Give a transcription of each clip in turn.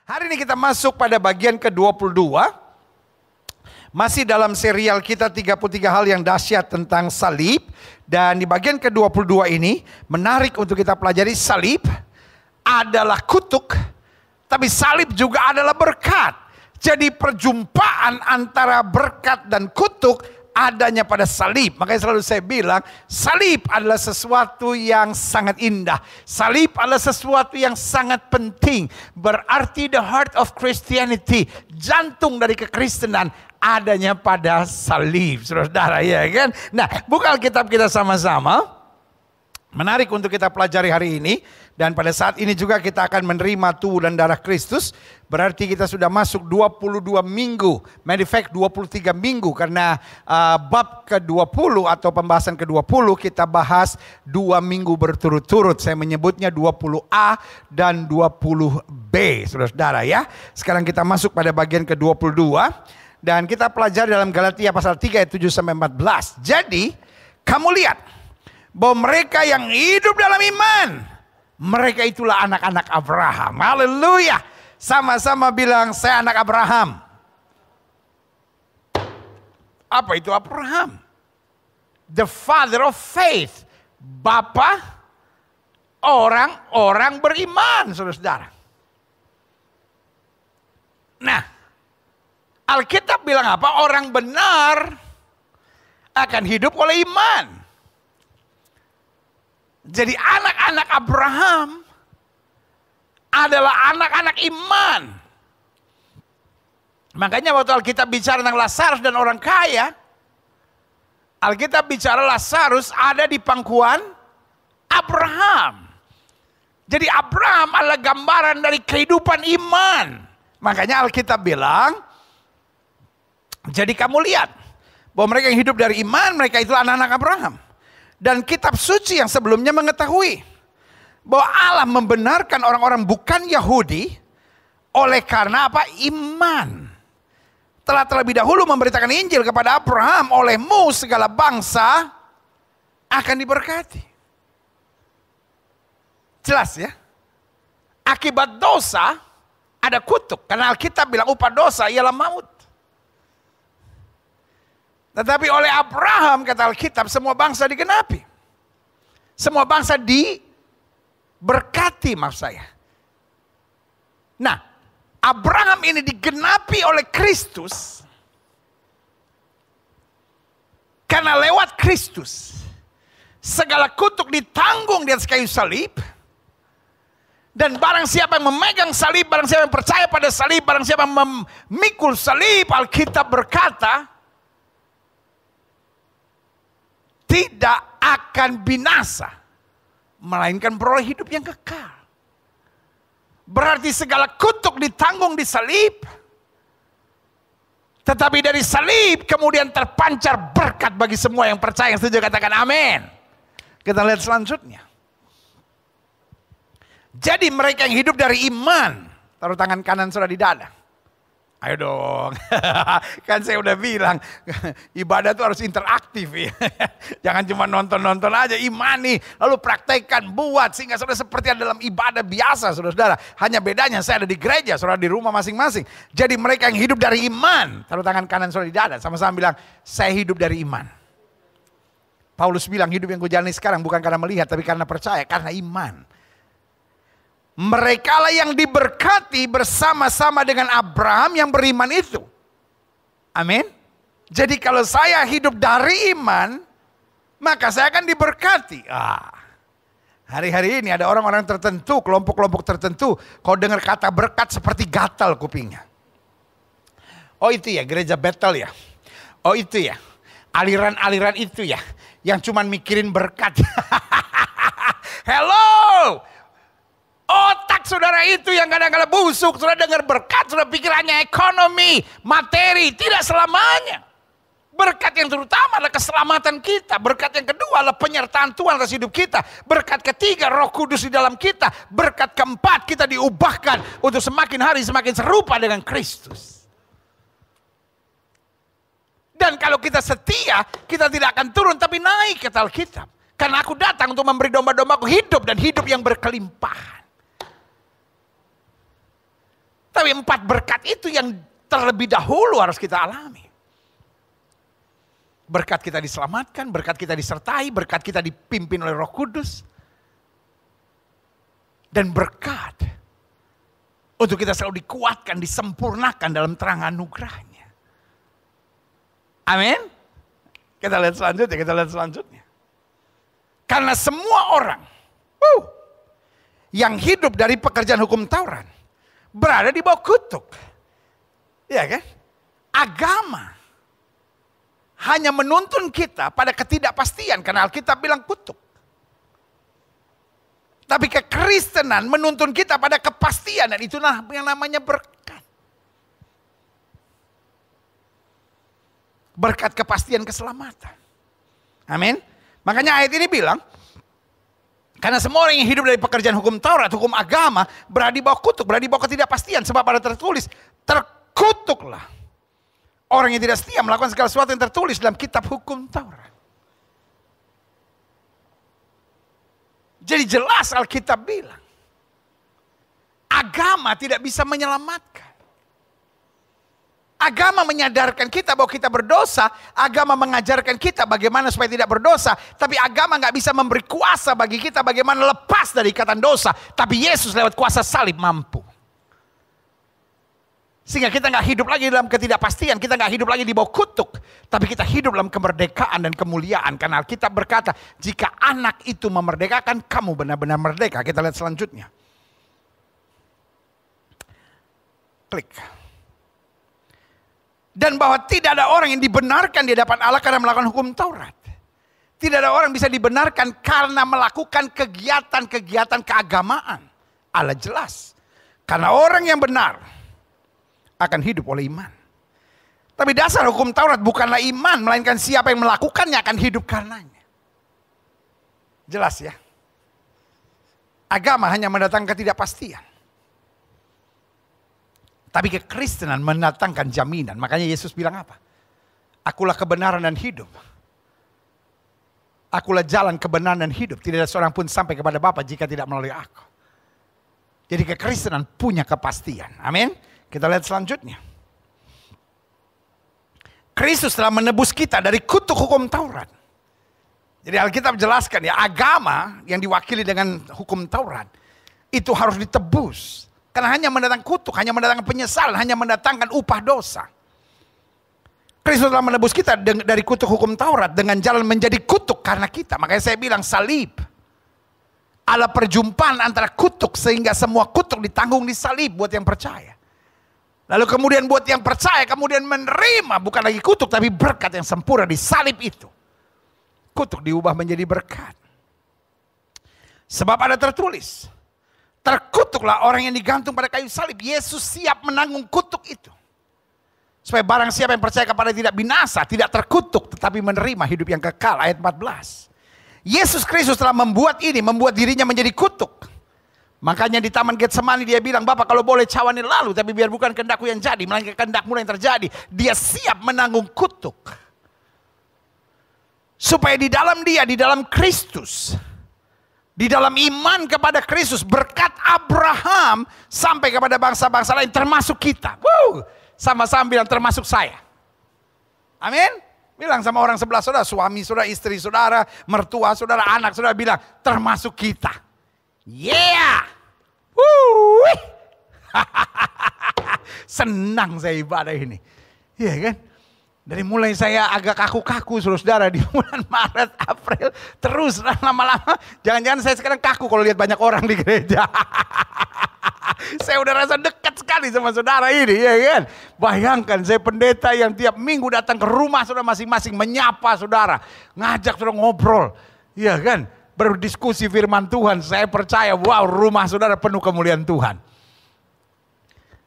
Hari ini kita masuk pada bagian ke-22. Masih dalam serial kita 33 hal yang dahsyat tentang salib. Dan di bagian ke-22 ini menarik untuk kita pelajari. Salib adalah kutuk, tapi salib juga adalah berkat. Jadi perjumpaan antara berkat dan kutuk adanya pada salib. Makanya selalu saya bilang, salib adalah sesuatu yang sangat indah. Salib adalah sesuatu yang sangat penting. Berarti the heart of Christianity, jantung dari kekristenan adanya pada salib. Saudara-saudara, ya kan? Nah, buka Alkitab kita sama-sama. Menarik untuk kita pelajari hari ini. Dan pada saat ini juga kita akan menerima tubuh dan darah Kristus. Berarti kita sudah masuk 22 minggu. Matter of fact 23 minggu. Karena bab ke-20 atau pembahasan ke-20 kita bahas 2 minggu berturut-turut. Saya menyebutnya 20A dan 20B. Saudara-saudara ya. Sekarang kita masuk pada bagian ke-22. Dan kita pelajari dalam Galatia pasal 3 ayat 7-14. Jadi kamu lihat bahwa mereka yang hidup dalam iman, mereka itulah anak-anak Abraham. Haleluya. Sama-sama bilang, saya anak Abraham. Apa itu Abraham? The father of faith. Bapa orang-orang beriman, saudara-saudara. Nah, Alkitab bilang apa? Orang benar akan hidup oleh iman. Jadi anak-anak Abraham adalah anak-anak iman. Makanya waktu Alkitab bicara tentang Lazarus dan orang kaya, Alkitab bicara Lazarus ada di pangkuan Abraham. Jadi Abraham adalah gambaran dari kehidupan iman. Makanya Alkitab bilang, jadi kamu lihat bahwa mereka yang hidup dari iman, mereka itulah anak-anak Abraham. Dan kitab suci yang sebelumnya mengetahui bahwa Allah membenarkan orang-orang bukan Yahudi oleh karena apa? Iman. Telah terlebih dahulu memberitakan Injil kepada Abraham, olehmu segala bangsa akan diberkati. Jelas ya? Akibat dosa ada kutuk. Karena Alkitab bilang upah dosa ialah maut. Tetapi oleh Abraham, kata Alkitab, semua bangsa digenapi. Semua bangsa diberkati, maksud saya. Nah, Abraham ini digenapi oleh Kristus. Karena lewat Kristus, segala kutuk ditanggung di atas kayu salib. Dan barang siapa yang memegang salib, barang siapa yang percaya pada salib, barang siapa yang memikul salib, Alkitab berkata, tidak akan binasa, melainkan beroleh hidup yang kekal. Berarti segala kutuk ditanggung di salib, tetapi dari salib kemudian terpancar berkat bagi semua yang percaya. Yang setuju katakan amin. Kita lihat selanjutnya. Jadi mereka yang hidup dari iman, taruh tangan kanan saudara di dada. Ayo dong, kan saya udah bilang ibadah itu harus interaktif ya. Jangan cuma nonton-nonton aja, imani, lalu praktekkan, buat sehingga saudara seperti ada dalam ibadah biasa saudara-saudara. Hanya bedanya saya ada di gereja, saudara di rumah masing-masing. Jadi mereka yang hidup dari iman, taruh tangan kanan saudara di dada, sama-sama bilang saya hidup dari iman. Paulus bilang hidup yang gue jalani sekarang bukan karena melihat tapi karena percaya, karena iman. Merekalah yang diberkati bersama-sama dengan Abraham yang beriman itu. Amin. Jadi kalau saya hidup dari iman, maka saya akan diberkati. Hari-hari ini ada orang-orang tertentu, kelompok-kelompok tertentu, kalau dengar kata berkat seperti gatal kupingnya. Oh itu ya gereja Bethel ya. Oh itu ya aliran-aliran itu ya, yang cuman mikirin berkat. Hello. Otak saudara itu yang kadang-kadang busuk, saudara dengar berkat, saudara pikirannya ekonomi, materi, tidak selamanya. Berkat yang terutama adalah keselamatan kita. Berkat yang kedua adalah penyertaan Tuhan atas hidup kita. Berkat ketiga Roh Kudus di dalam kita. Berkat keempat kita diubahkan untuk semakin hari semakin serupa dengan Kristus. Dan kalau kita setia, kita tidak akan turun tapi naik, kata Alkitab. Karena aku datang untuk memberi domba-dombaku hidup dan hidup yang berkelimpahan. Tapi Tapi 4 berkat itu yang terlebih dahulu harus kita alami. Berkat kita diselamatkan, berkat kita disertai, berkat kita dipimpin oleh Roh Kudus. Dan berkat untuk kita selalu dikuatkan, disempurnakan dalam terang anugerahnya. Amin. Kita lihat selanjutnya. Karena semua orang yang hidup dari pekerjaan hukum Taurat berada di bawah kutuk. Ya kan? Agama hanya menuntun kita pada ketidakpastian karena Alkitab bilang kutuk. Tapi kekristenan menuntun kita pada kepastian dan itulah yang namanya berkat. Berkat kepastian keselamatan. Amin. Makanya ayat ini bilang, karena semua orang yang hidup dari pekerjaan hukum Taurat, hukum agama, berada di bawah kutuk, berada di bawah ketidakpastian. Sebab ada tertulis, terkutuklah orang yang tidak setia melakukan segala sesuatu yang tertulis dalam kitab hukum Taurat. Jadi jelas Alkitab bilang, agama tidak bisa menyelamatkan. Agama menyadarkan kita bahwa kita berdosa, agama mengajarkan kita bagaimana supaya tidak berdosa, tapi agama nggak bisa memberi kuasa bagi kita bagaimana lepas dari ikatan dosa. Tapi Yesus lewat kuasa salib mampu. Sehingga kita nggak hidup lagi dalam ketidakpastian, kita nggak hidup lagi di bawah kutuk, tapi kita hidup dalam kemerdekaan dan kemuliaan. Karena Alkitab berkata, jika anak itu memerdekakan, kamu benar-benar merdeka. Kita lihat selanjutnya. Klik. Dan bahwa tidak ada orang yang dibenarkan di hadapan Allah karena melakukan hukum Taurat. Tidak ada orang bisa dibenarkan karena melakukan kegiatan-kegiatan keagamaan. Allah jelas. Karena orang yang benar akan hidup oleh iman. Tapi dasar hukum Taurat bukanlah iman, melainkan siapa yang melakukannya akan hidup karenanya. Jelas ya. Agama hanya mendatangkan ketidakpastian. Tapi kekristenan mendatangkan jaminan. Makanya Yesus bilang apa? Akulah kebenaran dan hidup. Akulah jalan kebenaran dan hidup. Tidak ada seorang pun sampai kepada Bapa jika tidak melalui aku. Jadi kekristenan punya kepastian. Amin. Kita lihat selanjutnya. Kristus telah menebus kita dari kutuk hukum Taurat. Jadi Alkitab jelaskan ya, agama yang diwakili dengan hukum Taurat itu harus ditebus. Karena hanya mendatangkan kutuk, hanya mendatangkan penyesalan, hanya mendatangkan upah dosa. Kristus telah menebus kita dari kutuk hukum Taurat dengan jalan menjadi kutuk karena kita. Makanya saya bilang salib adalah perjumpaan antara kutuk sehingga semua kutuk ditanggung di salib buat yang percaya. Lalu kemudian buat yang percaya kemudian menerima bukan lagi kutuk tapi berkat yang sempurna di salib itu. Kutuk diubah menjadi berkat. Sebab ada tertulis, terkutuklah orang yang digantung pada kayu salib. Yesus siap menanggung kutuk itu. Supaya barang siapa yang percaya kepada tidak binasa, tidak terkutuk tetapi menerima hidup yang kekal. Ayat 14. Yesus Kristus telah membuat dirinya menjadi kutuk. Makanya di Taman Getsemani dia bilang, Bapak kalau boleh cawan ini lalu, tapi biar bukan kehendakku yang jadi, melainkan kehendakmu yang terjadi. Dia siap menanggung kutuk. Supaya di dalam dia, di dalam Kristus, di dalam iman kepada Kristus, berkat Abraham sampai kepada bangsa-bangsa lain, termasuk kita. Sama-sama bilang termasuk saya. Amin. Bilang sama orang sebelah saudara, suami saudara, istri saudara, mertua saudara, anak saudara, bilang termasuk kita. Yeah. Senang saya ibadah ini. Iya kan? Dari mulai saya agak kaku-kaku saudara di bulan Maret, April, terus lama-lama jangan-jangan saya sekarang kaku kalau lihat banyak orang di gereja. Saya udah rasa dekat sekali sama saudara ini, ya kan? Bayangkan saya pendeta yang tiap minggu datang ke rumah saudara masing-masing menyapa saudara, ngajak saudara ngobrol, ya kan? Berdiskusi firman Tuhan. Saya percaya, wow, rumah saudara penuh kemuliaan Tuhan.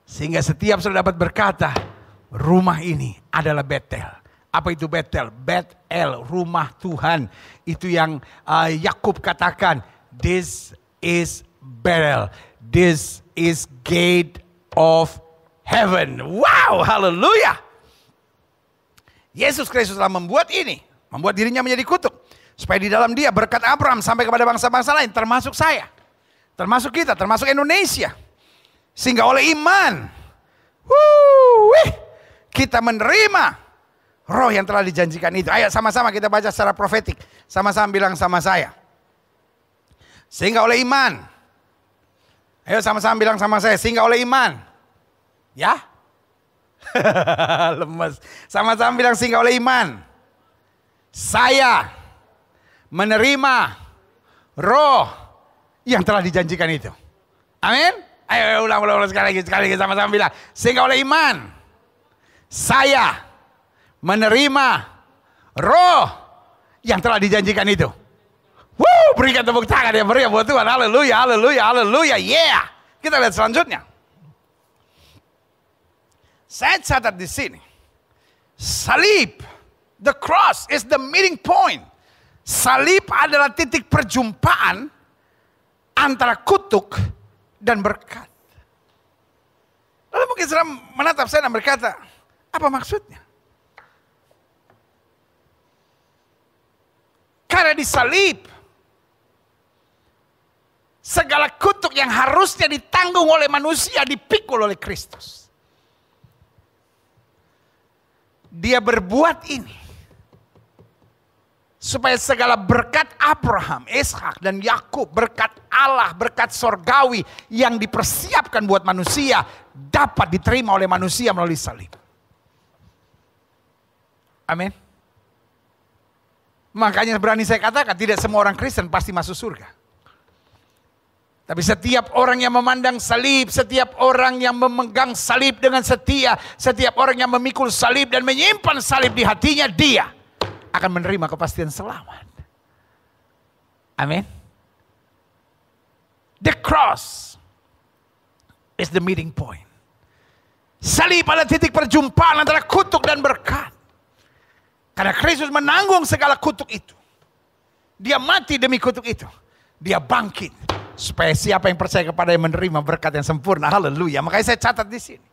Sehingga setiap saudara dapat berkata, rumah ini adalah Betel. Apa itu Betel? Betel, rumah Tuhan. Itu yang Yakub katakan, this is Betel. This is gate of heaven. Wow, haleluya. Yesus Kristus telah membuat dirinya menjadi kutuk. Supaya di dalam dia berkat Abraham sampai kepada bangsa-bangsa lain, termasuk saya, termasuk kita, termasuk Indonesia. Sehingga oleh iman Kita menerima roh yang telah dijanjikan itu. Ayo sama-sama kita baca secara profetik. Sama-sama bilang sama saya. Sehingga oleh iman. Ayo sama-sama bilang sama saya. Sehingga oleh iman. Ya? Lemes. Sama-sama bilang sehingga oleh iman. Saya menerima roh yang telah dijanjikan itu. Amin. Ayo ulang sekali lagi sama-sama bilang. Sehingga oleh iman. Saya menerima roh yang telah dijanjikan itu. Berikan tepuk tangan yang meriah buat Tuhan. Haleluya, haleluya, haleluya. Yeah. Kita lihat selanjutnya. Saya catat di sini. Salib, the cross is the meeting point. Salib adalah titik perjumpaan antara kutuk dan berkat. Lalu mungkin saudara menatap saya dan berkata, apa maksudnya? Karena di salib, segala kutuk yang harusnya ditanggung oleh manusia dipikul oleh Kristus. Dia berbuat ini supaya segala berkat Abraham, Ishak dan Yakub, berkat Allah, berkat sorgawi yang dipersiapkan buat manusia dapat diterima oleh manusia melalui salib. Amin. Makanya berani saya katakan tidak semua orang Kristen pasti masuk surga. Tapi setiap orang yang memandang salib, setiap orang yang memegang salib dengan setia, setiap orang yang memikul salib dan menyimpan salib di hatinya, dia akan menerima kepastian selamat. Amin. The cross is the meeting point. Salib adalah titik perjumpaan antara kutuk dan berkat. Karena Kristus menanggung segala kutuk itu. Dia mati demi kutuk itu. Dia bangkit. Supaya siapa yang percaya kepada yang menerima berkat yang sempurna. Haleluya. Makanya saya catat di sini.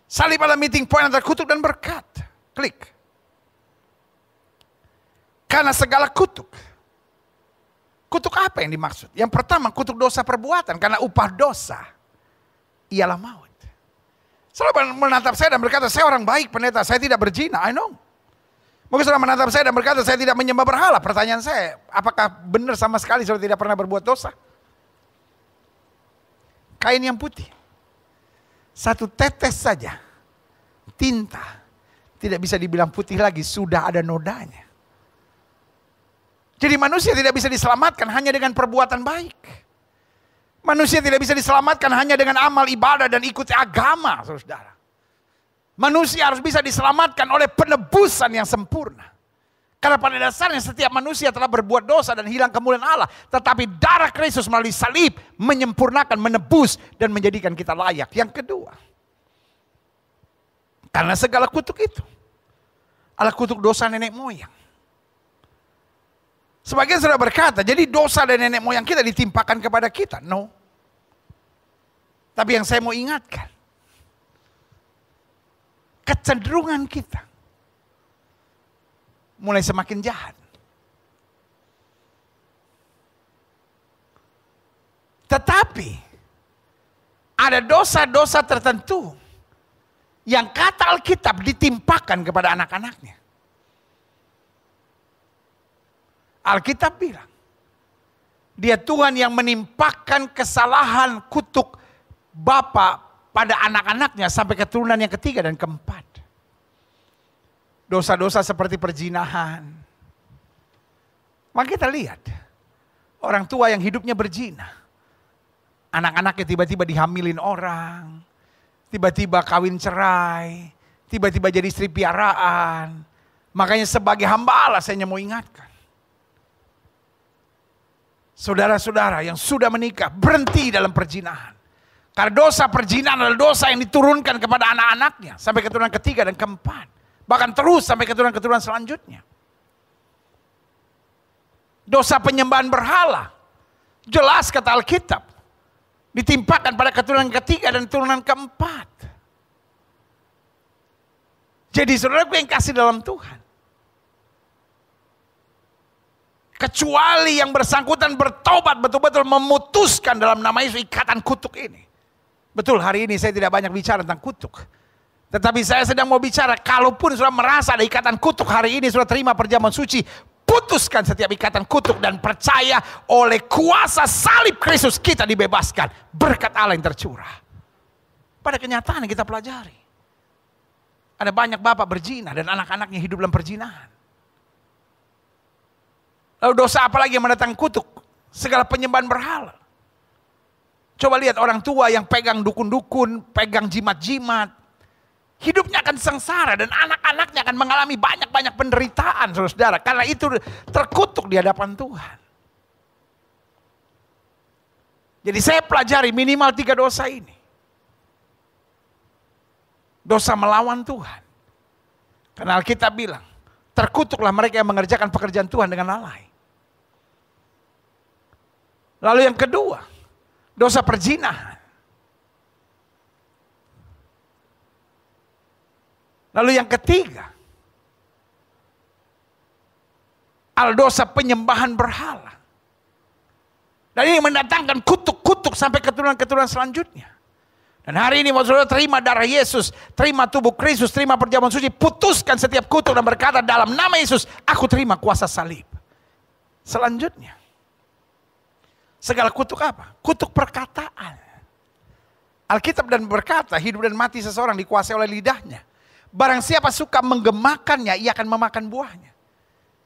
Salib adalah meeting point antara kutuk dan berkat. Klik. Karena segala kutuk. Kutuk apa yang dimaksud? Yang pertama kutuk dosa perbuatan. Karena upah dosa ialah maut. Selalu menatap saya dan berkata, saya orang baik pendeta, saya tidak berzina. I know. Mungkin saudara menatap saya dan berkata, saya tidak menyembah berhala. Pertanyaan saya, apakah benar sama sekali saudara tidak pernah berbuat dosa? Kain yang putih. Satu tetes saja. Tinta. Tidak bisa dibilang putih lagi, sudah ada nodanya. Jadi manusia tidak bisa diselamatkan hanya dengan perbuatan baik. Manusia tidak bisa diselamatkan hanya dengan amal ibadah dan ikuti agama, saudara. Manusia harus bisa diselamatkan oleh penebusan yang sempurna. Karena pada dasarnya setiap manusia telah berbuat dosa dan hilang kemuliaan Allah. Tetapi darah Kristus melalui salib menyempurnakan, menebus dan menjadikan kita layak. Yang kedua, karena segala kutuk itu adalah kutuk dosa nenek moyang. Sebagian sudah berkata, jadi dosa dari nenek moyang kita ditimpakan kepada kita. No. Tapi yang saya mau ingatkan, kecenderungan kita mulai semakin jahat. Tetapi ada dosa-dosa tertentu yang kata Alkitab ditimpakan kepada anak-anaknya. Alkitab bilang, dia Tuhan yang menimpakan kesalahan kutuk Bapa pada anak-anaknya sampai keturunan yang ketiga dan keempat. Dosa-dosa seperti perzinahan. Maka kita lihat, orang tua yang hidupnya berzina. Anak-anaknya tiba-tiba dihamilin orang, tiba-tiba kawin cerai, tiba-tiba jadi istri piaraan. Makanya sebagai hamba Allah saya mau ingatkan. Saudara-saudara yang sudah menikah, berhenti dalam perzinahan. Karena dosa perzinahan adalah dosa yang diturunkan kepada anak-anaknya. Sampai keturunan ketiga dan keempat. Bahkan terus sampai keturunan-keturunan selanjutnya. Dosa penyembahan berhala. Jelas kata Alkitab. Ditimpakan pada keturunan ketiga dan keturunan keempat. Jadi saudaraku yang kasih dalam Tuhan. Kecuali yang bersangkutan bertobat betul-betul memutuskan dalam nama Yesus ikatan kutuk ini. Betul, hari ini saya tidak banyak bicara tentang kutuk. Tetapi saya sedang mau bicara, kalaupun sudah merasa ada ikatan kutuk hari ini, sudah terima perjamuan suci, putuskan setiap ikatan kutuk dan percaya oleh kuasa salib Kristus kita dibebaskan. Berkat Allah yang tercurah. Pada kenyataan yang kita pelajari. Ada banyak bapak berzina dan anak-anaknya hidup dalam perzinahan. Lalu dosa apa lagi yang mendatangkan kutuk? Segala penyembahan berhala. Coba lihat orang tua yang pegang dukun-dukun, pegang jimat-jimat. Hidupnya akan sengsara dan anak-anaknya akan mengalami banyak-banyak penderitaan, saudara. Karena itu terkutuk di hadapan Tuhan. Jadi saya pelajari minimal 3 dosa ini. Dosa melawan Tuhan. Karena Alkitab bilang, terkutuklah mereka yang mengerjakan pekerjaan Tuhan dengan lalai. Lalu yang kedua, dosa perzinahan. Lalu yang ketiga, dosa penyembahan berhala. Dan ini mendatangkan kutuk-kutuk sampai keturunan-keturunan selanjutnya. Dan hari ini mau saudara terima darah Yesus, terima tubuh Kristus, terima perjamuan suci, putuskan setiap kutuk dan berkata dalam nama Yesus, aku terima kuasa salib. Selanjutnya, segala kutuk apa? Kutuk perkataan. Alkitab dan berkata, hidup dan mati seseorang dikuasai oleh lidahnya. Barang siapa suka menggemakannya, ia akan memakan buahnya.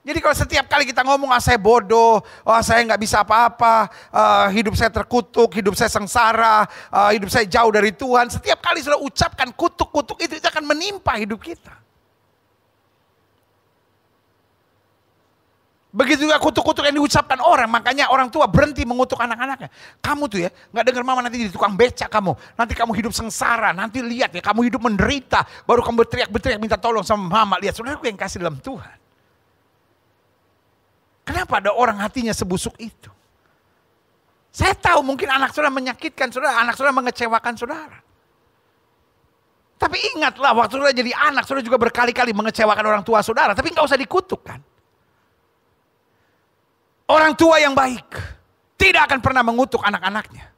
Jadi kalau setiap kali kita ngomong, saya bodoh, saya nggak bisa apa-apa, hidup saya terkutuk, hidup saya sengsara, hidup saya jauh dari Tuhan. Setiap kali sudah ucapkan kutuk-kutuk itu akan menimpa hidup kita. Begitu juga kutuk-kutuk yang diucapkan orang, makanya orang tua berhenti mengutuk anak-anaknya. Kamu tuh ya, nggak dengar mama nanti jadi tukang becak kamu. Nanti kamu hidup sengsara, nanti lihat ya kamu hidup menderita. Baru kamu berteriak-berteriak minta tolong sama mama. Lihat, saudaraku yang kasih dalam Tuhan. Kenapa ada orang hatinya sebusuk itu? Saya tahu mungkin anak saudara menyakitkan saudara, anak saudara mengecewakan saudara. Tapi ingatlah waktu saudara jadi anak, saudara juga berkali-kali mengecewakan orang tua saudara. Tapi nggak usah dikutukkan. Orang tua yang baik tidak akan pernah mengutuk anak-anaknya.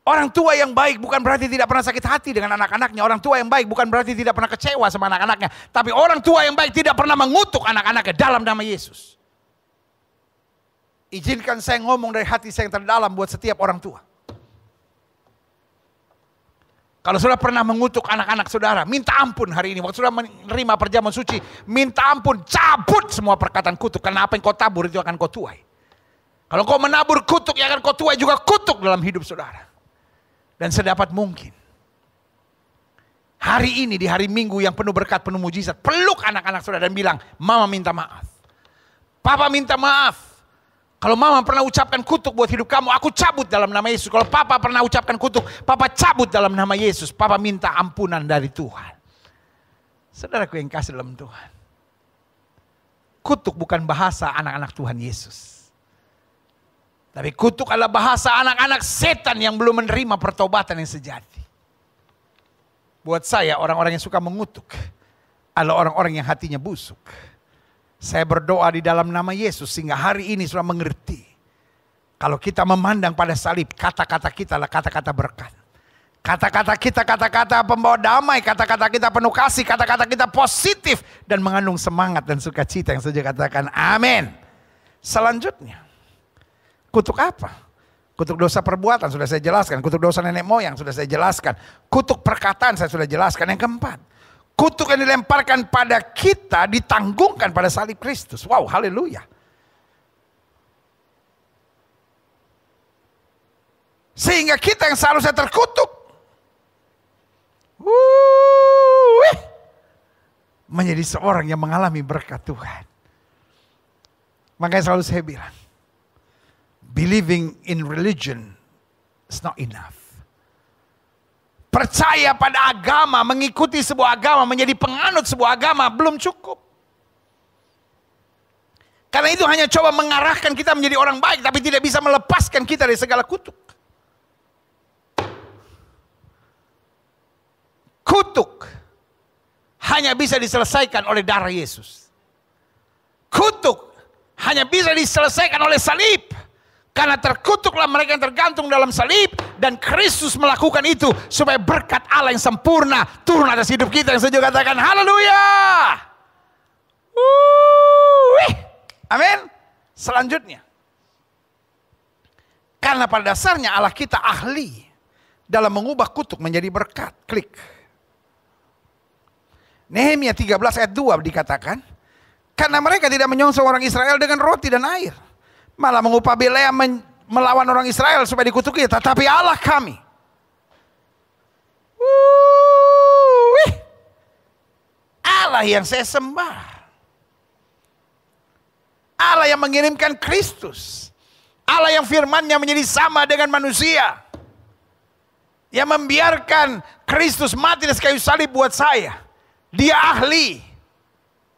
Orang tua yang baik bukan berarti tidak pernah sakit hati dengan anak-anaknya. Orang tua yang baik bukan berarti tidak pernah kecewa sama anak-anaknya. Tapi orang tua yang baik tidak pernah mengutuk anak-anaknya dalam nama Yesus. Izinkan saya ngomong dari hati saya yang terdalam buat setiap orang tua. Kalau saudara pernah mengutuk anak-anak saudara, minta ampun hari ini. Waktu saudara menerima perjamuan suci, minta ampun, cabut semua perkataan kutuk. Karena apa yang kau tabur itu akan kau tuai. Kalau kau menabur kutuk, yang akan kau tuai juga kutuk dalam hidup saudara. Dan sedapat mungkin. Hari ini di hari Minggu yang penuh berkat, penuh mujizat, peluk anak-anak saudara dan bilang, mama minta maaf. Papa minta maaf. Kalau mama pernah ucapkan kutuk buat hidup kamu, aku cabut dalam nama Yesus. Kalau papa pernah ucapkan kutuk, papa cabut dalam nama Yesus. Papa minta ampunan dari Tuhan. Saudaraku yang kasih dalam Tuhan. Kutuk bukan bahasa anak-anak Tuhan Yesus. Tapi kutuk adalah bahasa anak-anak setan yang belum menerima pertobatan yang sejati. Buat saya, orang-orang yang suka mengutuk adalah orang-orang yang hatinya busuk. Saya berdoa di dalam nama Yesus sehingga hari ini sudah mengerti. Kalau kita memandang pada salib, kata-kata kita adalah kata-kata berkat. Kata-kata kita, kata-kata pembawa damai, kata-kata kita penuh kasih, kata-kata kita positif dan mengandung semangat dan sukacita yang saja katakan amin. Selanjutnya, kutuk apa? Kutuk dosa perbuatan sudah saya jelaskan, kutuk dosa nenek moyang sudah saya jelaskan, kutuk perkataan saya sudah jelaskan. Yang keempat, kutuk yang dilemparkan pada kita ditanggungkan pada salib Kristus. Wow, haleluya. Sehingga kita yang seharusnya terkutuk menjadi seorang yang mengalami berkat Tuhan. Makanya selalu saya bilang, believing in religion is not enough. Percaya pada agama, mengikuti sebuah agama, menjadi penganut sebuah agama belum cukup. Karena itu hanya coba mengarahkan kita menjadi orang baik, tapi tidak bisa melepaskan kita dari segala kutuk. Kutuk hanya bisa diselesaikan oleh darah Yesus. Kutuk hanya bisa diselesaikan oleh salib. Karena terkutuklah mereka yang tergantung dalam salib. Dan Kristus melakukan itu supaya berkat Allah yang sempurna turun atas hidup kita. Yang setuju katakan haleluya. Amin. Selanjutnya, karena pada dasarnya Allah kita ahli dalam mengubah kutuk menjadi berkat. Klik. Nehemia 13 ayat 2 dikatakan, karena mereka tidak menyongsong orang Israel dengan roti dan air, malah mengupah Bileam melawan orang Israel supaya dikutuki. Tetapi Allah kami, Allah yang saya sembah, Allah yang mengirimkan Kristus, Allah yang firman-Nya menjadi sama dengan manusia, yang membiarkan Kristus mati di kayu salib buat saya. Dia ahli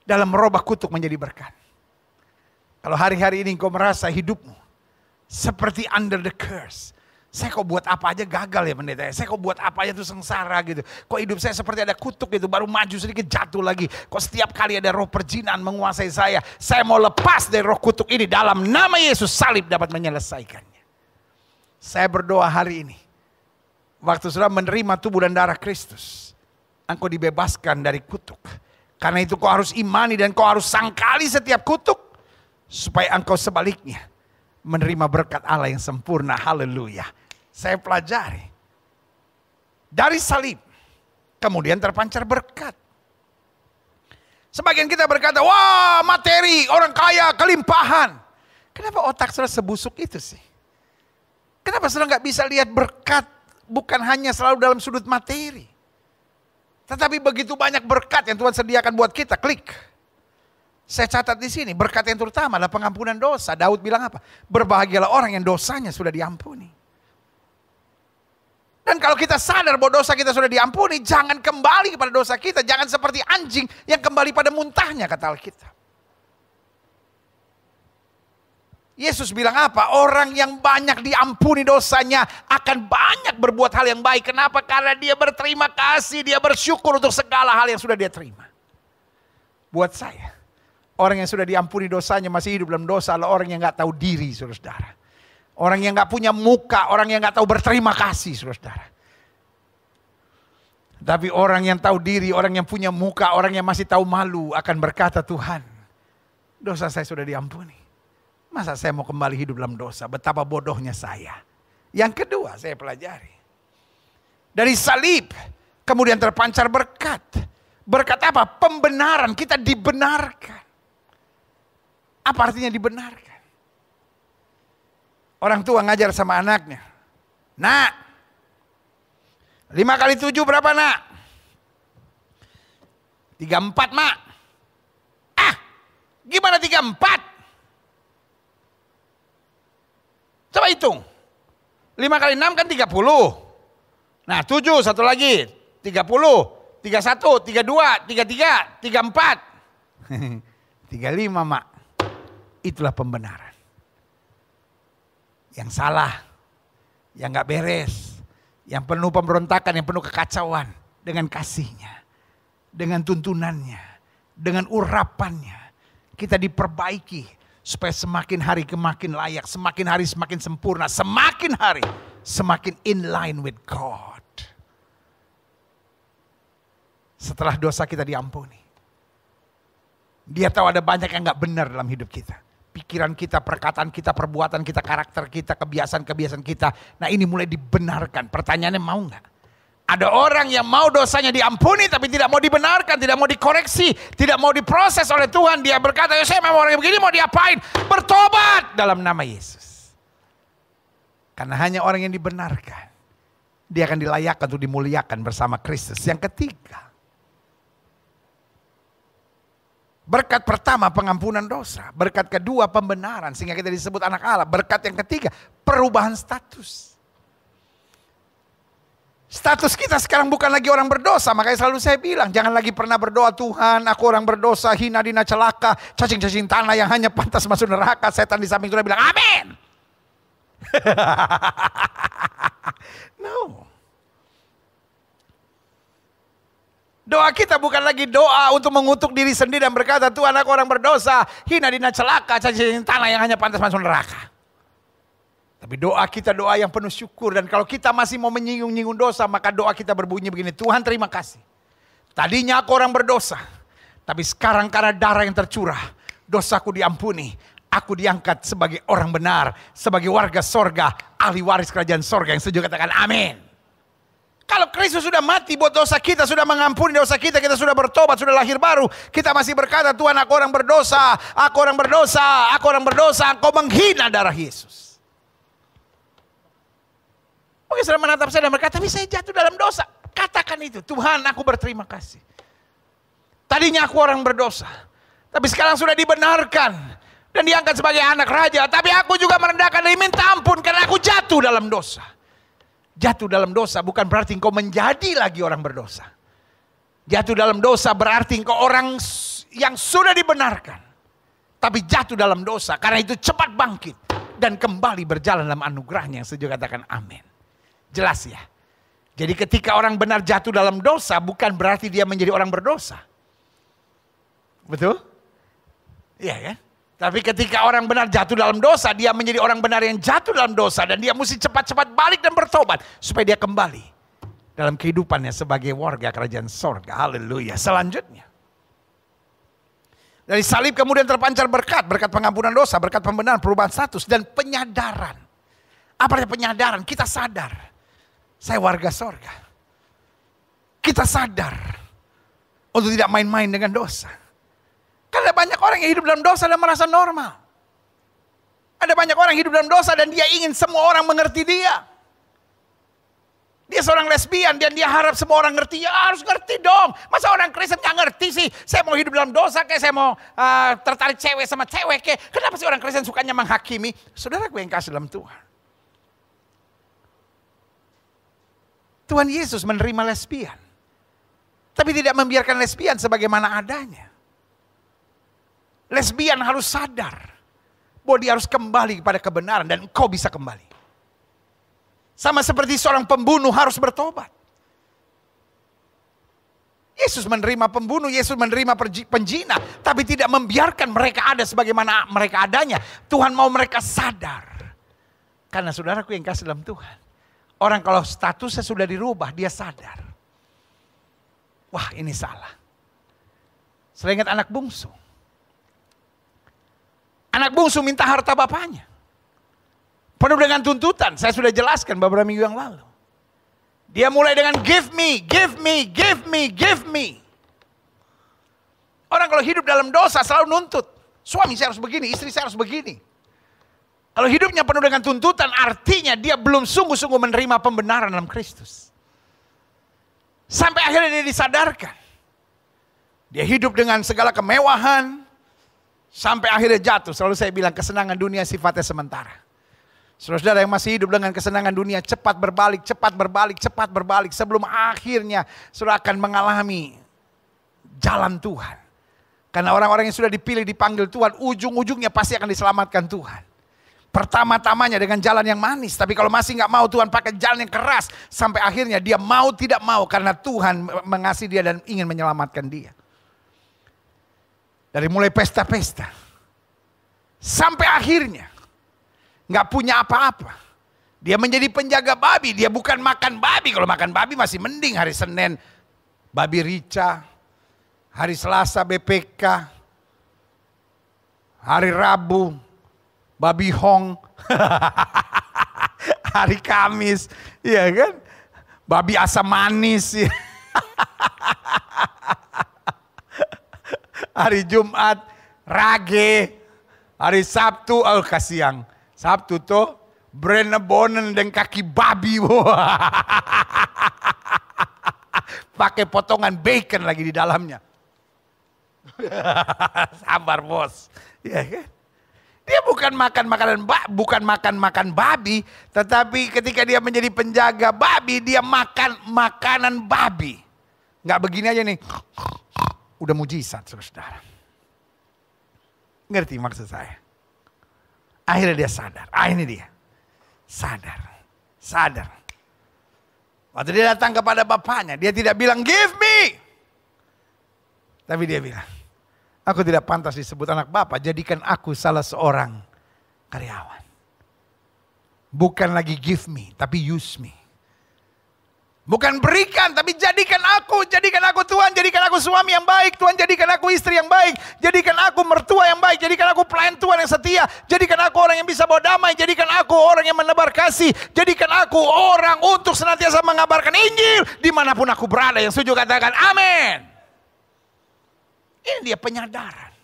dalam merubah kutuk menjadi berkat. Kalau hari-hari ini engkau merasa hidupmu seperti under the curse, saya kok buat apa aja gagal ya pendeta, saya kok buat apa aja tuh sengsara gitu, kok hidup saya seperti ada kutuk gitu, baru maju sedikit jatuh lagi, kok setiap kali ada roh perjinan menguasai saya mau lepas dari roh kutuk ini dalam nama Yesus. Salib dapat menyelesaikannya. Saya berdoa hari ini, waktu sudah menerima tubuh dan darah Kristus, engkau dibebaskan dari kutuk. Karena itu kau harus imani dan kau harus sangkali setiap kutuk, supaya engkau sebaliknya menerima berkat Allah yang sempurna. Haleluya. Saya pelajari dari salib kemudian terpancar berkat. Sebagian kita berkata, wah materi, orang kaya, kelimpahan. Kenapa otak saudara sebusuk itu sih? Kenapa saudara gak bisa lihat berkat bukan hanya selalu dalam sudut materi, tetapi begitu banyak berkat yang Tuhan sediakan buat kita. Klik. Saya catat di sini, berkat yang terutama adalah pengampunan dosa. Daud bilang apa? Berbahagialah orang yang dosanya sudah diampuni. Dan kalau kita sadar bahwa dosa kita sudah diampuni, jangan kembali kepada dosa kita. Jangan seperti anjing yang kembali pada muntahnya, kata Alkitab. Yesus bilang apa? Orang yang banyak diampuni dosanya akan banyak berbuat hal yang baik. Kenapa? Karena dia berterima kasih, dia bersyukur untuk segala hal yang sudah dia terima. Buat saya, orang yang sudah diampuni dosanya masih hidup dalam dosa adalah orang yang gak tahu diri, saudara-saudara. Orang yang gak punya muka, orang yang gak tahu berterima kasih, saudara-saudara. Tapi orang yang tahu diri, orang yang punya muka, orang yang masih tahu malu akan berkata, Tuhan, dosa saya sudah diampuni. Masa saya mau kembali hidup dalam dosa? Betapa bodohnya saya. Yang kedua saya pelajari, dari salib kemudian terpancar berkat. Berkat apa? Pembenaran. Kita dibenarkan. Apa artinya dibenarkan? Orang tua ngajar sama anaknya, nak, 5 kali 7 berapa nak? 34 mak. Gimana 34? Coba hitung. 5 kali 6 kan 30. Nah 7, satu lagi. 30, 31, 32, 33, 34. 35 mak. Itulah pembenaran. Yang salah, yang gak beres, yang penuh pemberontakan, yang penuh kekacauan. Dengan kasihnya, dengan tuntunannya, dengan urapannya. Kita diperbaiki. Supaya semakin hari semakin layak, semakin hari semakin sempurna, semakin hari semakin in line with God. Setelah dosa kita diampuni, Dia tahu ada banyak yang gak benar dalam hidup kita. Pikiran kita, perkataan kita, perbuatan kita, karakter kita, kebiasaan-kebiasaan kita. Nah ini mulai dibenarkan. Pertanyaannya mau gak? Ada orang yang mau dosanya diampuni tapi tidak mau dibenarkan, tidak mau dikoreksi, tidak mau diproses oleh Tuhan. Dia berkata, ya saya memang orang yang begini, mau diapain? Bertobat dalam nama Yesus. Karena hanya orang yang dibenarkan, dia akan dilayakkan untuk dimuliakan bersama Kristus. Yang ketiga, berkat pertama pengampunan dosa. Berkat kedua pembenaran, sehingga kita disebut anak Allah. Berkat yang ketiga, perubahan status. Status kita sekarang bukan lagi orang berdosa. Makanya selalu saya bilang, jangan lagi pernah berdoa, Tuhan aku orang berdosa, hina dina celaka, cacing-cacing tanah yang hanya pantas masuk neraka. Setan di samping sudah bilang amin. No. Doa kita bukan lagi doa untuk mengutuk diri sendiri dan berkata, Tuhan aku orang berdosa, hina dina celaka, cacing-cacing tanah yang hanya pantas masuk neraka. Tapi doa kita doa yang penuh syukur. Dan kalau kita masih mau menyinggung-nyinggung dosa, maka doa kita berbunyi begini. Tuhan terima kasih. Tadinya aku orang berdosa. Tapi sekarang karena darah yang tercurah, dosaku diampuni. Aku diangkat sebagai orang benar. Sebagai warga sorga, ahli waris kerajaan sorga. Yang setuju katakan amin. Kalau Kristus sudah mati buat dosa kita, sudah mengampuni dosa kita sudah bertobat, sudah lahir baru. Kita masih berkata, Tuhan aku orang berdosa, aku orang berdosa, aku orang berdosa. Engkau menghina darah Yesus. Mungkin sudah menatap saya dan berkata, tapi saya jatuh dalam dosa. Katakan itu, Tuhan aku berterima kasih. Tadinya aku orang berdosa. Tapi sekarang sudah dibenarkan. Dan diangkat sebagai anak raja. Tapi aku juga merendahkan diri, minta ampun karena aku jatuh dalam dosa. Jatuh dalam dosa bukan berarti engkau menjadi lagi orang berdosa. Jatuh dalam dosa berarti engkau orang yang sudah dibenarkan. Tapi jatuh dalam dosa, karena itu cepat bangkit. Dan kembali berjalan dalam anugerahnya. Yang setuju katakan amin. Jelas ya. Jadi ketika orang benar jatuh dalam dosa, bukan berarti dia menjadi orang berdosa. Betul? Iya kan? Tapi ketika orang benar jatuh dalam dosa, dia menjadi orang benar yang jatuh dalam dosa. Dan dia mesti cepat-cepat balik dan bertobat. Supaya dia kembali dalam kehidupannya sebagai warga kerajaan sorga. Haleluya. Selanjutnya. Dari salib kemudian terpancar berkat. Berkat pengampunan dosa, berkat pembenaran, perubahan status, dan penyadaran. Apa artinya penyadaran? Kita sadar. Saya warga sorga. Kita sadar untuk tidak main-main dengan dosa. Karena banyak orang yang hidup dalam dosa dan merasa normal. Ada banyak orang yang hidup dalam dosa dan dia ingin semua orang mengerti dia. Dia seorang lesbian dan dia harap semua orang ngerti. Ya harus ngerti dong. Masa orang Kristen gak ngerti sih. Saya mau hidup dalam dosa kayak saya mau tertarik cewek sama cewek kayak. Kenapa sih orang Kristen sukanya menghakimi? Saudara gue yang kasih dalam Tuhan. Tuhan Yesus menerima lesbian. Tapi tidak membiarkan lesbian sebagaimana adanya. Lesbian harus sadar bahwa dia harus kembali kepada kebenaran dan engkau bisa kembali. Sama seperti seorang pembunuh harus bertobat. Yesus menerima pembunuh, Yesus menerima penjina, tapi tidak membiarkan mereka ada sebagaimana mereka adanya. Tuhan mau mereka sadar. Karena saudaraku yang kasih dalam Tuhan. Orang kalau statusnya sudah dirubah, dia sadar. Wah ini salah. Saya ingat anak bungsu. Anak bungsu minta harta bapaknya. Penuh dengan tuntutan, saya sudah jelaskan beberapa minggu yang lalu. Dia mulai dengan give me, give me, give me, give me. Orang kalau hidup dalam dosa selalu nuntut. Suami saya harus begini, istri saya harus begini. Kalau hidupnya penuh dengan tuntutan, artinya dia belum sungguh-sungguh menerima pembenaran dalam Kristus. Sampai akhirnya dia disadarkan. Dia hidup dengan segala kemewahan. Sampai akhirnya jatuh. Selalu saya bilang kesenangan dunia sifatnya sementara. Saudara-saudara yang masih hidup dengan kesenangan dunia, cepat berbalik, cepat berbalik, cepat berbalik. Sebelum akhirnya saudara akan mengalami jalan Tuhan. Karena orang-orang yang sudah dipilih, dipanggil Tuhan, ujung-ujungnya pasti akan diselamatkan Tuhan. Pertama-tamanya dengan jalan yang manis. Tapi kalau masih gak mau, Tuhan pakai jalan yang keras. Sampai akhirnya dia mau tidak mau. Karena Tuhan mengasihi dia dan ingin menyelamatkan dia. Dari mulai pesta-pesta. Sampai akhirnya. Gak punya apa-apa. Dia menjadi penjaga babi. Dia bukan makan babi. Kalau makan babi masih mending. Hari Senin babi rica. Hari Selasa BPK. Hari Rabu babi hong. Hari Kamis, iya kan? Babi asam manis. Hari Jumat rage. Hari Sabtu, oh kasihan. Sabtu tuh brenebonen dan kaki babi. Pakai potongan bacon lagi di dalamnya. Sabar bos. Iya kan? Dia bukan makan babi, tetapi ketika dia menjadi penjaga babi, dia makan makanan babi. Nggak begini aja nih. Udah mujizat, saudara. Ngerti maksud saya? Akhirnya dia sadar. Ini dia. Sadar. Waktu dia datang kepada bapaknya, dia tidak bilang give me. Tapi dia bilang, aku tidak pantas disebut anak bapak, jadikan aku salah seorang karyawan. Bukan lagi give me, tapi use me. Bukan berikan, tapi jadikan aku Tuhan, jadikan aku suami yang baik, Tuhan jadikan aku istri yang baik, jadikan aku mertua yang baik, jadikan aku pelayan Tuhan yang setia, jadikan aku orang yang bisa bawa damai, jadikan aku orang yang menebar kasih, jadikan aku orang untuk senantiasa mengabarkan Injil dimanapun aku berada. Yang setuju katakan amin. Ini dia penyadaran.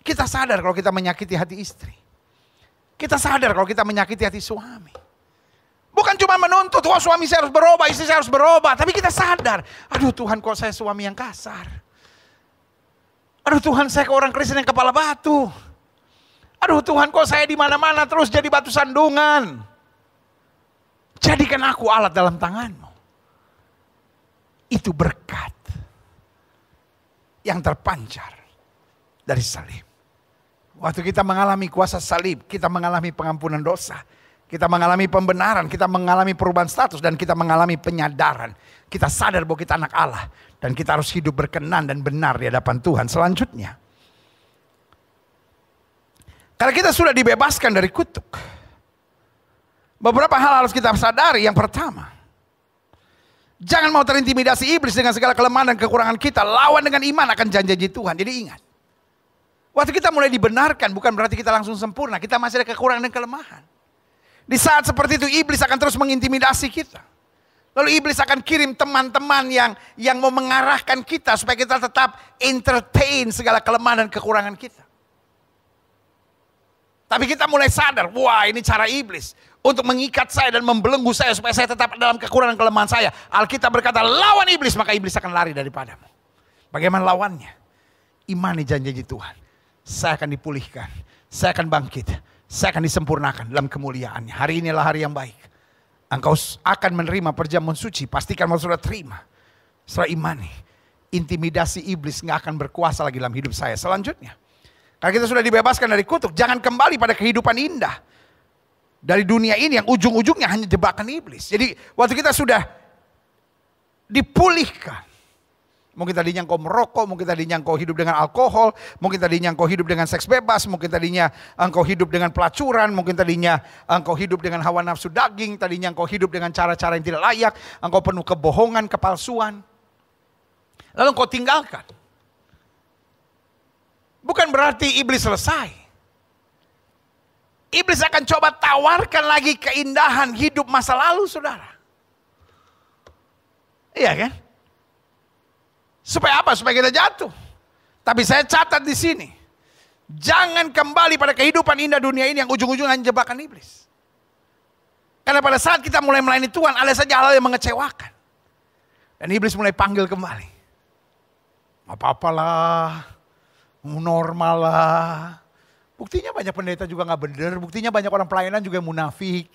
Kita sadar kalau kita menyakiti hati istri. Kita sadar kalau kita menyakiti hati suami. Bukan cuma menuntut, wah suami saya harus berubah, istri saya harus berubah. Tapi kita sadar, aduh Tuhan kok saya suami yang kasar. Aduh Tuhan saya ke orang Kristen yang kepala batu. Aduh Tuhan kok saya di mana-mana terus jadi batu sandungan. Jadikan aku alat dalam tanganmu. Itu berkat yang terpancar dari salib. Waktu kita mengalami kuasa salib, kita mengalami pengampunan dosa. Kita mengalami pembenaran, kita mengalami perubahan status, dan kita mengalami penyadaran. Kita sadar bahwa kita anak Allah, dan kita harus hidup berkenan dan benar di hadapan Tuhan. Selanjutnya, karena kita sudah dibebaskan dari kutuk, beberapa hal harus kita sadari. Yang pertama, jangan mau terintimidasi iblis dengan segala kelemahan dan kekurangan kita. Lawan dengan iman akan janji-janji Tuhan. Jadi ingat, waktu kita mulai dibenarkan bukan berarti kita langsung sempurna. Kita masih ada kekurangan dan kelemahan. Di saat seperti itu iblis akan terus mengintimidasi kita. Lalu iblis akan kirim teman-teman yang mau mengarahkan kita supaya kita tetap entertain segala kelemahan dan kekurangan kita. Tapi kita mulai sadar, wah ini cara iblis untuk mengikat saya dan membelenggu saya supaya saya tetap dalam kekurangan dan kelemahan saya. Alkitab berkata, lawan iblis maka iblis akan lari daripadamu. Bagaimana lawannya? Imani janji Tuhan. Saya akan dipulihkan, saya akan bangkit. Saya akan disempurnakan dalam kemuliaannya. Hari inilah hari yang baik. Engkau akan menerima perjamuan suci. Pastikan bahwa sudah terima. Setelah imani, intimidasi iblis nggak akan berkuasa lagi dalam hidup saya. Selanjutnya, karena kita sudah dibebaskan dari kutuk, jangan kembali pada kehidupan indah dari dunia ini yang ujung-ujungnya hanya jebakan iblis. Jadi waktu kita sudah dipulihkan, mungkin tadinya engkau merokok, mungkin tadinya engkau hidup dengan alkohol, mungkin tadinya engkau hidup dengan seks bebas, mungkin tadinya engkau hidup dengan pelacuran, mungkin tadinya engkau hidup dengan hawa nafsu daging, tadinya engkau hidup dengan cara-cara yang tidak layak, engkau penuh kebohongan, kepalsuan. Lalu engkau tinggalkan. Bukan berarti iblis selesai. Iblis akan coba tawarkan lagi keindahan hidup masa lalu, saudara. Iya kan? Supaya apa? Supaya kita jatuh. Tapi saya catat di sini, jangan kembali pada kehidupan indah dunia ini yang ujung-ujungnya hanya jebakan iblis. Karena pada saat kita mulai melayani Tuhan, ada saja hal yang mengecewakan. Dan iblis mulai panggil kembali. Apa-apalah, normal lah. Buktinya banyak pendeta juga gak benar, buktinya banyak orang pelayanan juga munafik.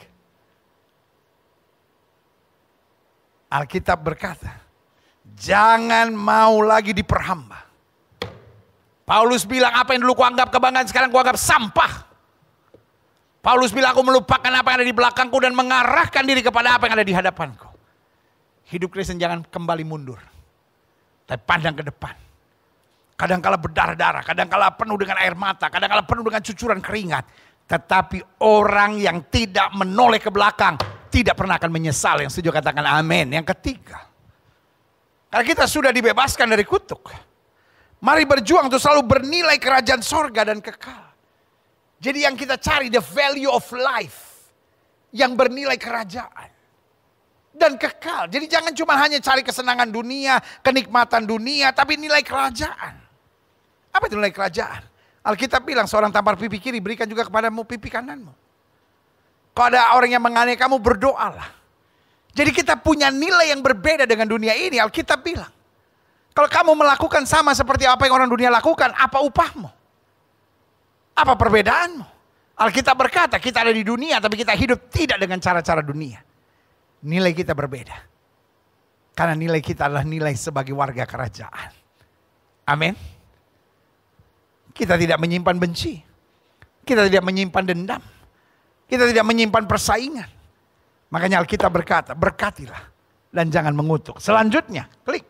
Alkitab berkata, jangan mau lagi diperhamba. Paulus bilang apa yang dulu kuanggap kebanggaan sekarang kuanggap sampah. Paulus bilang aku melupakan apa yang ada di belakangku dan mengarahkan diri kepada apa yang ada di hadapanku. Hidup Kristen jangan kembali mundur, tapi pandang ke depan. Kadangkala berdarah-darah, kadangkala penuh dengan air mata, kadangkala penuh dengan cucuran keringat. Tetapi orang yang tidak menoleh ke belakang tidak pernah akan menyesal. Yang setuju katakan amin. Yang ketiga, karena kita sudah dibebaskan dari kutuk, mari berjuang untuk selalu bernilai kerajaan sorga dan kekal. Jadi yang kita cari the value of life, yang bernilai kerajaan dan kekal. Jadi jangan cuma hanya cari kesenangan dunia, kenikmatan dunia, tapi nilai kerajaan. Apa itu nilai kerajaan? Alkitab bilang seorang tampar pipi kiri berikan juga kepadamu pipi kananmu. Kalau ada orang yang menganiaya kamu, berdoalah. Jadi kita punya nilai yang berbeda dengan dunia ini. Alkitab bilang, kalau kamu melakukan sama seperti apa yang orang dunia lakukan, apa upahmu? Apa perbedaanmu? Alkitab berkata kita ada di dunia tapi kita hidup tidak dengan cara-cara dunia. Nilai kita berbeda. Karena nilai kita adalah nilai sebagai warga kerajaan. Amin. Kita tidak menyimpan benci. Kita tidak menyimpan dendam. Kita tidak menyimpan persaingan. Makanya Alkitab berkata, berkatilah dan jangan mengutuk. Selanjutnya, klik.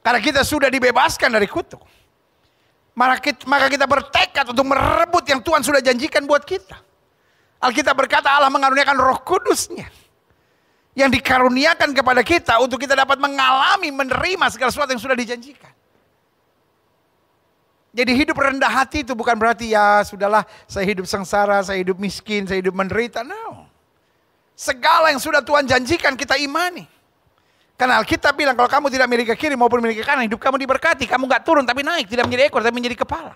Karena kita sudah dibebaskan dari kutuk, maka kita bertekad untuk merebut yang Tuhan sudah janjikan buat kita. Alkitab berkata Allah mengaruniakan Roh Kudus-Nya yang dikaruniakan kepada kita untuk kita dapat mengalami, menerima segala sesuatu yang sudah dijanjikan. Jadi hidup rendah hati itu bukan berarti ya sudahlah saya hidup sengsara, saya hidup miskin, saya hidup menderita. No. Segala yang sudah Tuhan janjikan kita imani. Karena Alkitab bilang kalau kamu tidak milik ke kiri maupun milik ke kanan, hidup kamu diberkati. Kamu gak turun tapi naik, tidak menjadi ekor tapi menjadi kepala.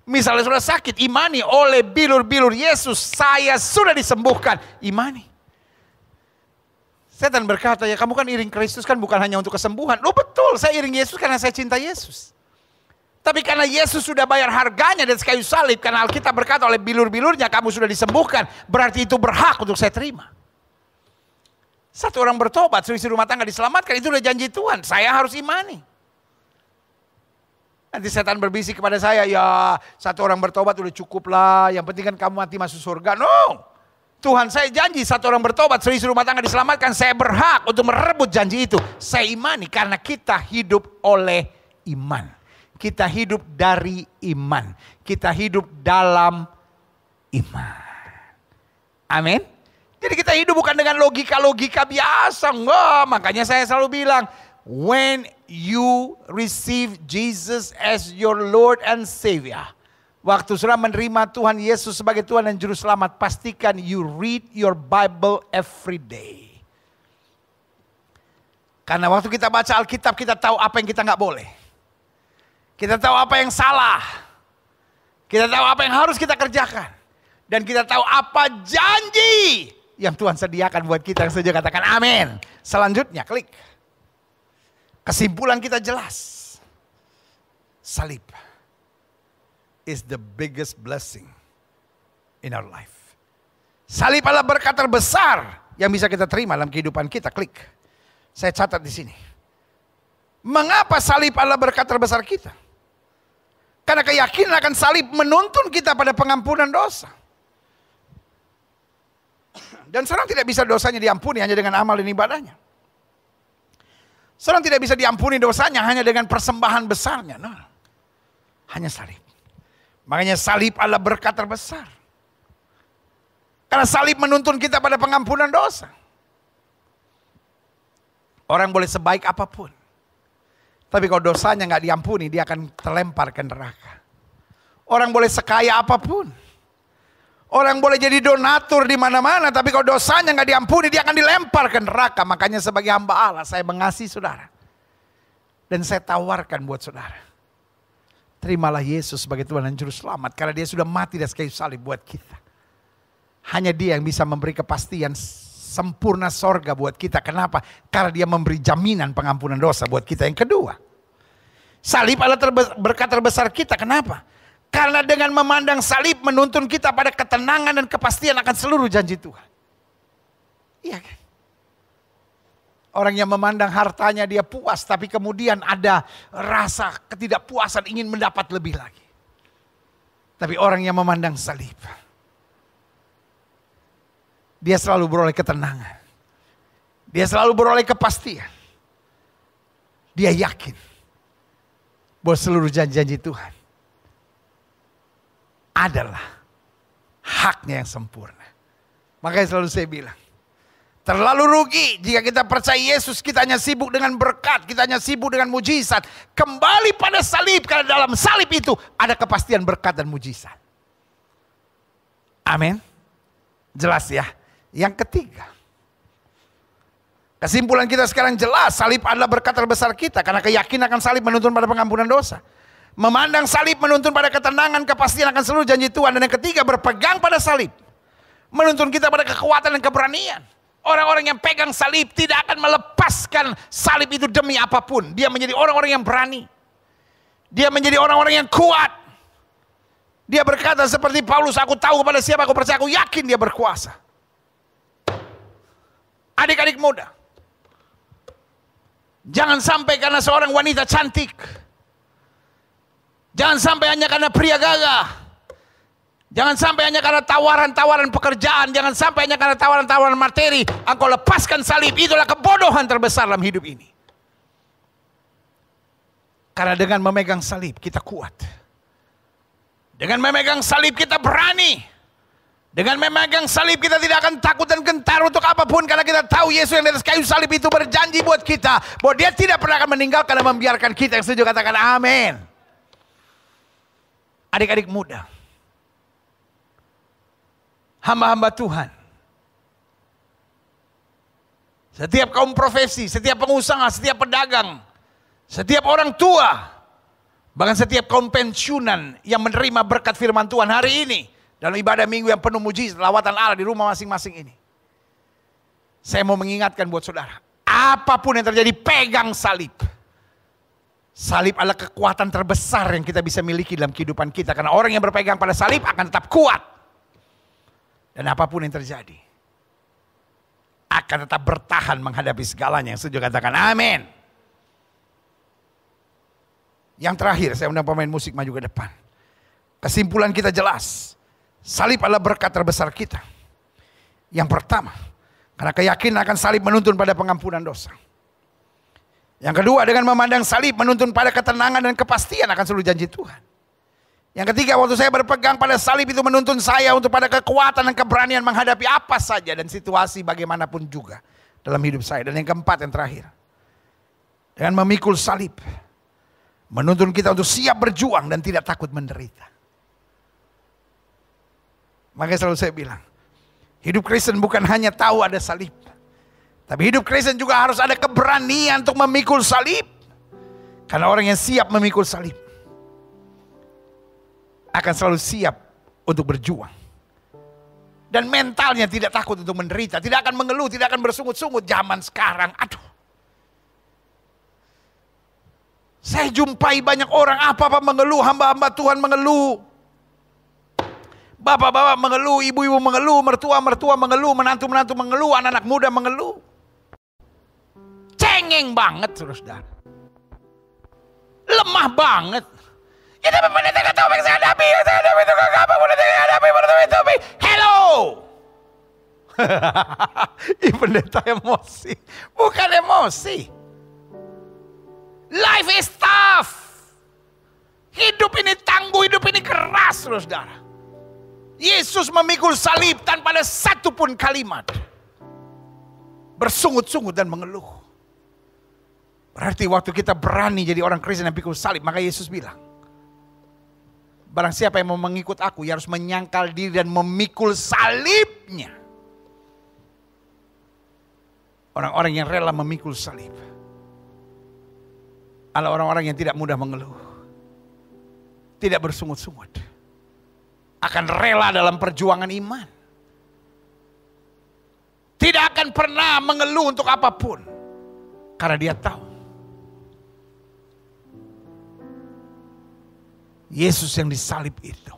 Misalnya sudah sakit, imani oleh bilur-bilur Yesus saya sudah disembuhkan. Imani. Setan berkata, ya kamu kan iring Kristus kan bukan hanya untuk kesembuhan. Loh betul, saya iring Yesus karena saya cinta Yesus. Tapi karena Yesus sudah bayar harganya dari kayu salib, karena Alkitab berkata oleh bilur-bilurnya kamu sudah disembuhkan, berarti itu berhak untuk saya terima. Satu orang bertobat, selisih rumah tangga diselamatkan, itu udah janji Tuhan, saya harus imani. Nanti setan berbisik kepada saya, ya satu orang bertobat udah cukup lah, yang penting kan kamu mati masuk surga. No, Tuhan saya janji satu orang bertobat, selisih rumah tangga diselamatkan, saya berhak untuk merebut janji itu. Saya imani karena kita hidup oleh iman. Kita hidup dari iman. Kita hidup dalam iman. Amin. Jadi kita hidup bukan dengan logika-logika biasa. Enggak, makanya saya selalu bilang, when you receive Jesus as your Lord and Savior, waktu sudah menerima Tuhan Yesus sebagai Tuhan dan Juru Selamat, pastikan you read your Bible every day. Karena waktu kita baca Alkitab, kita tahu apa yang kita nggak boleh. Kita tahu apa yang salah. Kita tahu apa yang harus kita kerjakan. Dan kita tahu apa janji yang Tuhan sediakan buat kita. Yang setuju katakan amin. Selanjutnya klik. Kesimpulan kita jelas. Salib is the biggest blessing in our life. Salib adalah berkat terbesar yang bisa kita terima dalam kehidupan kita. Klik. Saya catat di sini. Mengapa salib adalah berkat terbesar kita? Karena keyakinan akan salib menuntun kita pada pengampunan dosa. Dan seorang tidak bisa dosanya diampuni hanya dengan amal dan ibadahnya. Seorang tidak bisa diampuni dosanya hanya dengan persembahan besarnya. No. Hanya salib. Makanya salib adalah berkat terbesar. Karena salib menuntun kita pada pengampunan dosa. Orang boleh sebaik apapun. Tapi kalau dosanya nggak diampuni, dia akan terlempar ke neraka. Orang boleh sekaya apapun. Orang boleh jadi donatur di mana-mana, tapi kalau dosanya nggak diampuni, dia akan dilempar ke neraka. Makanya sebagai hamba Allah, saya mengasihi saudara. Dan saya tawarkan buat saudara. Terimalah Yesus sebagai Tuhan dan Juru Selamat. Karena dia sudah mati di atas kayu salib buat kita. Hanya dia yang bisa memberi kepastian sempurna sorga buat kita. Kenapa? Karena dia memberi jaminan pengampunan dosa buat kita. Yang kedua, salib adalah berkat terbesar kita. Kenapa? Karena dengan memandang salib menuntun kita pada ketenangan dan kepastian akan seluruh janji Tuhan. Iya kan? Orang yang memandang hartanya dia puas, tapi kemudian ada rasa ketidakpuasan ingin mendapat lebih lagi. Tapi orang yang memandang salib, dia selalu beroleh ketenangan. Dia selalu beroleh kepastian. Dia yakin bahwa seluruh janji-janji Tuhan adalah haknya yang sempurna. Makanya selalu saya bilang, terlalu rugi jika kita percaya Yesus, kita hanya sibuk dengan berkat, kita hanya sibuk dengan mujizat. Kembali pada salib, karena dalam salib itu ada kepastian berkat dan mujizat. Amin. Jelas ya. Yang ketiga, kesimpulan kita sekarang jelas, salib adalah berkat terbesar kita. Karena keyakinan akan salib menuntun pada pengampunan dosa. Memandang salib menuntun pada ketenangan, kepastian akan seluruh janji Tuhan. Dan yang ketiga, berpegang pada salib menuntun kita pada kekuatan dan keberanian. Orang-orang yang pegang salib tidak akan melepaskan salib itu demi apapun. Dia menjadi orang-orang yang berani. Dia menjadi orang-orang yang kuat. Dia berkata seperti Paulus, aku tahu kepada siapa aku percaya, aku yakin dia berkuasa. Adik-adik muda, jangan sampai karena seorang wanita cantik, jangan sampai hanya karena pria gagah, jangan sampai hanya karena tawaran-tawaran pekerjaan, jangan sampai hanya karena tawaran-tawaran materi, engkau lepaskan salib. Itulah kebodohan terbesar dalam hidup ini. Karena dengan memegang salib kita kuat. Dengan memegang salib kita berani. Dengan memegang salib kita tidak akan takut dan gentar untuk apapun. Karena kita tahu Yesus yang di atas kayu salib itu berjanji buat kita. Bahwa dia tidak pernah akan meninggalkan dan membiarkan kita. Yang setuju katakan amin. Adik-adik muda. Hamba-hamba Tuhan. Setiap kaum profesi, setiap pengusaha, setiap pedagang. Setiap orang tua. Bahkan setiap kaum pensiunan yang menerima berkat firman Tuhan hari ini. Dalam ibadah minggu yang penuh mujizat, lawatan Allah di rumah masing-masing ini. Saya mau mengingatkan buat saudara. Apapun yang terjadi, pegang salib. Salib adalah kekuatan terbesar yang kita bisa miliki dalam kehidupan kita. Karena orang yang berpegang pada salib akan tetap kuat. Dan apapun yang terjadi, akan tetap bertahan menghadapi segalanya. Yang setuju katakan amin. Yang terakhir, saya undang pemain musik maju ke depan. Kesimpulan kita jelas. Salib adalah berkat terbesar kita. Yang pertama, karena keyakinan akan salib menuntun pada pengampunan dosa. Yang kedua, dengan memandang salib menuntun pada ketenangan dan kepastian akan seluruh janji Tuhan. Yang ketiga, waktu saya berpegang pada salib itu menuntun saya untuk pada kekuatan dan keberanian menghadapi apa saja dan situasi bagaimanapun juga dalam hidup saya. Dan yang keempat, yang terakhir, dengan memikul salib menuntun kita untuk siap berjuang dan tidak takut menderita. Makanya selalu saya bilang, hidup Kristen bukan hanya tahu ada salib. Tapi hidup Kristen juga harus ada keberanian untuk memikul salib. Karena orang yang siap memikul salib akan selalu siap untuk berjuang. Dan mentalnya tidak takut untuk menderita. Tidak akan mengeluh, tidak akan bersungut-sungut. Zaman sekarang, aduh. Saya jumpai banyak orang apa-apa mengeluh, hamba-hamba Tuhan mengeluh. Bapak-bapak mengeluh, ibu-ibu mengeluh, mertua-mertua mengeluh, menantu-menantu mengeluh, anak-anak muda mengeluh. Cengeng banget saudara. Lemah banget. Ya tapi pendeta gak tahu yang saya hadapi itu gak apa, pendeta yang hadapi, hello. Ini pendeta emosi, bukan emosi. Life is tough. Hidup ini tangguh, hidup ini keras saudara. Yesus memikul salib tanpa ada satu pun kalimat bersungut-sungut dan mengeluh. Berarti waktu kita berani jadi orang Kristen yang pikul salib, maka Yesus bilang, barang siapa yang mau mengikut aku, ia harus menyangkal diri dan memikul salibnya. Orang-orang yang rela memikul salib adalah orang-orang yang tidak mudah mengeluh, tidak bersungut-sungut, akan rela dalam perjuangan iman. Tidak akan pernah mengeluh untuk apapun. Karena dia tahu Yesus yang disalib itu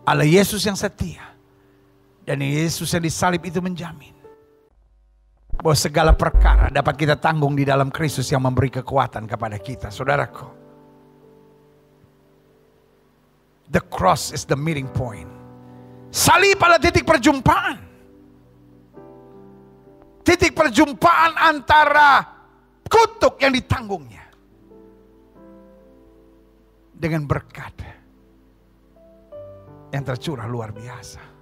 adalah Yesus yang setia. Dan Yesus yang disalib itu menjamin bahwa segala perkara dapat kita tanggung di dalam Kristus yang memberi kekuatan kepada kita. Saudaraku, the cross is the meeting point. Salib adalah titik perjumpaan. Titik perjumpaan antara kutuk yang ditanggungnya dengan berkat yang tercurah luar biasa.